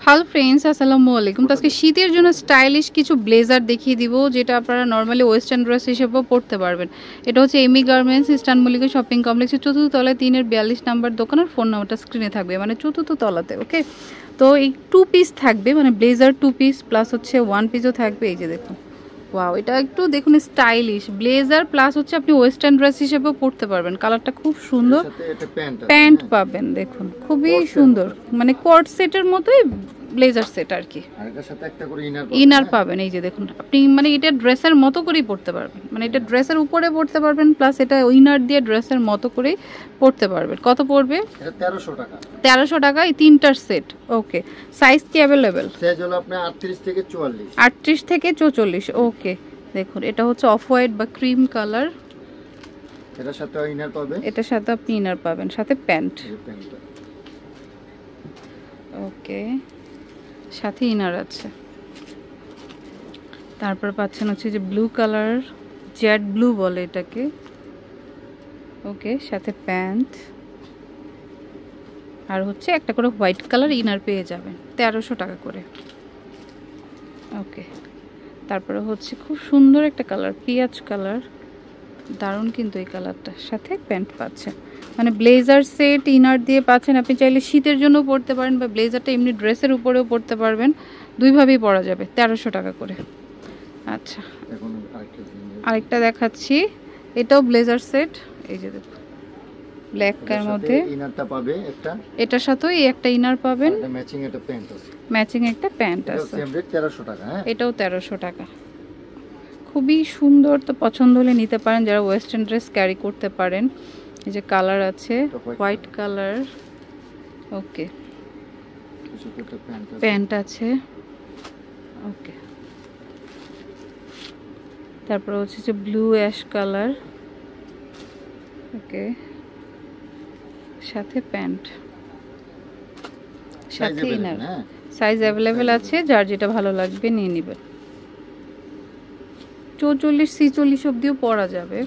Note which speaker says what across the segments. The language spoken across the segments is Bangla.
Speaker 1: হ্যালো ফ্রেন্ডস, আসসালামু আলাইকুম। তো আজকে শীতের জন্য স্টাইলিশ কিছু ব্লেজার দেখিয়ে দিব, যেটা আপনারা নর্মালি ওয়েস্টার্ন ড্রেস হিসেবেও পরতে পারবেন। এটা হচ্ছে এমি গার্মেন্টস, ইস্টার্ন মল্লিকা শপিং কমপ্লেক্সের 4th তলায় 3-42 নাম্বার দোকানের ফোন নাম্বারটা স্ক্রিনে থাকবে, মানে 4th তলাতে। ওকে, তো এই 2 পিস থাকবে, মানে ব্লেজার 2 পিস প্লাস হচ্ছে 1 পিসও থাকবে। এই যে দেখুন, ওয়াও, এটা একটু দেখুন স্টাইলিশ ব্লেজার প্লাস হচ্ছে আপনি ওয়েস্টার্ন ড্রেস হিসেবেও পরতে পারবেন। কালারটা খুব সুন্দর, প্যান্ট পাবেন দেখুন, খুবই সুন্দর, মানে কোট সেটের মতোই ব্লেজার সেট আর কি। আর এর সাথে একটা করে ইনার পাবেন। এই যে দেখুন, আপনি মানে এটা ড্রেসের মতো করেই পরতে পারবেন, মানে এটা ড্রেসের উপরে পরতে পারবেন প্লাস এটা ইনার দিয়ে ড্রেসের মতো করেই পরতে পারবেন। কত পড়বে? এটা 1300 টাকা। 1300 টাকা এই তিনটার সেট। ওকে, সাইজ কি अवेलेबल?
Speaker 2: সাইজ হলো আপনার 38 থেকে 44।
Speaker 1: 38 থেকে 44। ওকে, দেখুন এটা হচ্ছে অফ হোয়াইট বা ক্রিম কালার।
Speaker 2: এটার সাথে ইনার পাবেন,
Speaker 1: এটার সাথে আপনি ইনার পাবেন, সাথে প্যান্ট। ওকে, সাথে ইনার আছে। তারপর পাচ্ছেন হচ্ছে যে ব্লু কালার, জেড ব্লু বলে এটাকে। ওকে, সাথে প্যান্ট, আর হচ্ছে একটা করে হোয়াইট কালার ইনার পেয়ে যাবেন 1300 টাকা করে। ওকে, তারপরে হচ্ছে খুব সুন্দর একটা কালার, পেঁয়াজ কালার, দারুণ কিন্তু এই কালারটা, সাথে প্যান্ট পাচ্ছেন, মানে ব্লেজার সেট ইনার দিয়ে পাচ্ছেন। আপনি চাইলে শীতের জন্য পরতে পারেন বা ব্লেজারটা এমনি ড্রেসের উপরেও পরতে পারবেন, দুইভাবেই পরা যাবে 1300 টাকা করে। আচ্ছা, আরেকটা দেখাচ্ছি, এটাও ব্লেজার সেট। এই যে দেখুন, ব্ল্যাক এর মধ্যে
Speaker 2: ইনারটা পাবে একটা,
Speaker 1: এটার সাথেও এই একটা ইনার পাবেন,
Speaker 2: আর ম্যাচিং একটা প্যান্ট আছে।
Speaker 1: ম্যাচিং একটা প্যান্ট আছে,
Speaker 2: সেম রেট 1300 টাকা। হ্যাঁ,
Speaker 1: এটাও 1300 টাকা। খুবই সুন্দর, তো পছন্দ হলে নিতে পারেন যারা ওয়েস্টার্ন ড্রেস ক্যারি করতে পারেন। এই যে কালার আছে হোয়াইট কালার। ওকে, প্যান্ট আছে। ওকে, তারপর হচ্ছে যে ব্লু অ্যাশ কালার। ওকে, সাথে প্যান্ট, সাথে ইনার। সাইজ অ্যাভেলেবেল আছে, যার যেটা ভালো লাগবে নিয়ে নেবেন। 44-46 অবধিও পরা যাবে।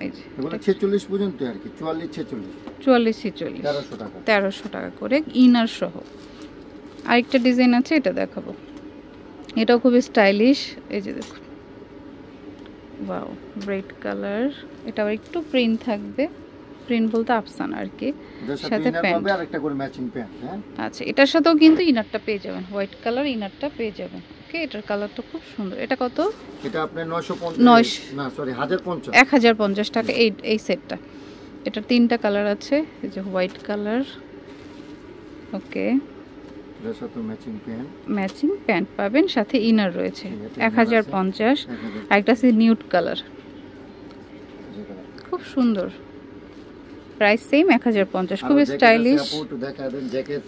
Speaker 1: এই যে
Speaker 2: এগুলো 46 পর্যন্ত আর কি, 44-46।
Speaker 1: 44-46
Speaker 2: 1300 টাকা,
Speaker 1: 1300 টাকা করে ইনার সহ। আরেকটা ডিজাইন আছে, এটা দেখাবো, এটাও খুব স্টাইলিশ। এই যে দেখুন, ওয়াও, রেড কালার, এটাও একটু প্রিন্ট থাকবে, প্রিন্ট বলতে আফসান আর কি, সাথে প্যান্ট
Speaker 2: আর একটা করে ম্যাচিং প্যান্ট। হ্যাঁ,
Speaker 1: আচ্ছা, এটার সাথেও কিন্তু ইনারটা পেয়ে যাবেন, হোয়াইট কালার ইনারটা পেয়ে যাবেন। ওকে, এটার কালারটা খুব সুন্দর। এটা কত?
Speaker 2: এটা আপনার 950 না সরি 1050।
Speaker 1: 1050 টাকা এই সেটটা। এটা তিনটা কালার আছে, এই যে হোয়াইট কালার। ওকে,
Speaker 2: এর সাথে
Speaker 1: ম্যাচিং প্যান্ট পাবেন, সাথে ইনার রয়েছে। 1050। আর একটা আছে নিউড কালার, খুব সুন্দর, প্রাইস সেম 1050, খুব স্টাইলিশ।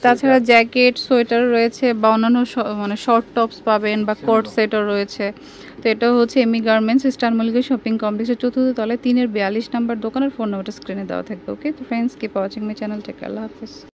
Speaker 1: তাছাড়া জ্যাকেট, সোয়েটার রয়েছে বা অন্যান্য মানে শর্ট টপস পাবেন বা কোট সেটও রয়েছে। তো এটা হচ্ছে এমি গার্মেন্টস, ইস্টার্ন মল্লিকা শপিং কমপ্লেক্সের 4th তলায় 3-42 নাম্বার দোকানের ফোন নাম্বারটা স্ক্রিনে দেওয়া থাকবে। ওকে, তো friends, keep watching my channel, take care, আল্লাহ হাফেজ।